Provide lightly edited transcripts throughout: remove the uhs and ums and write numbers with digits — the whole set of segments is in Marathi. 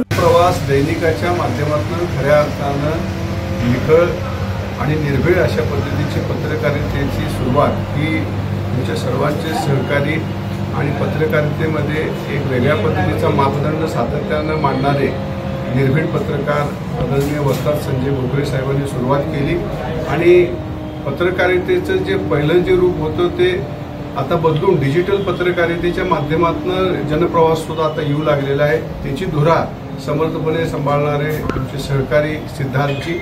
प्रवास दैनिकाच्या माध्यमातून खऱ्या अर्थानं निखळ आणि निर्भीड अशा पद्धतीची पत्रकारितेची सुरुवात ही तुमच्या सर्वांचे सहकारी आणि पत्रकारितेमध्ये एक वेगळ्या पद्धतीचा मापदंड सातत्यानं मांडणारे निर्भीड पत्रकार आदरणीय वस्ताद संजय भोकरे साहेबांनी सुरुवात केली आणि पत्रकारितेचं जे पहिलं जे रूप होतं ते आता बदलून डिजिटल पत्रकारितेच्या माध्यमातून जनप्रवास सुद्धा आता येऊ लागलेला आहे। त्याची धुरा समर्थपणे सांभाळणारे तुमचे सहकारी सिद्धार्थजी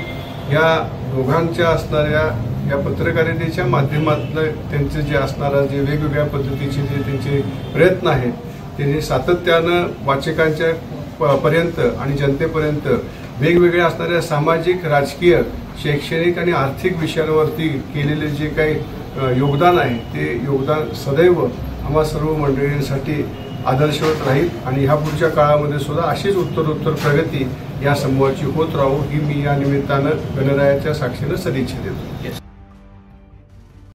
या दोघांच्या असणाऱ्या या पत्रकारितेच्या माध्यमातून त्यांचे जे असणारा जे वेगवेगळ्या पद्धतीचे जे त्यांचे प्रयत्न आहेत त्यांनी सातत्यानं वाचकांच्या पर्यंत आणि जनतेपर्यंत वेगवेगळ्या असणाऱ्या सामाजिक राजकीय शैक्षणिक आणि आर्थिक विषयांवरती केलेले जे काही योगदान आहे ते योगदान सदैव आम्हा सर्व मंडळींसाठी आदर्शवत राहील आणि ह्या पुढच्या काळामध्ये सुद्धा अशीच उत्तरोत्तर प्रगती या समूहाची होत राहू ही मी या निमित्तानं गणरायाच्या साक्षीनं सदिच्छा देतो।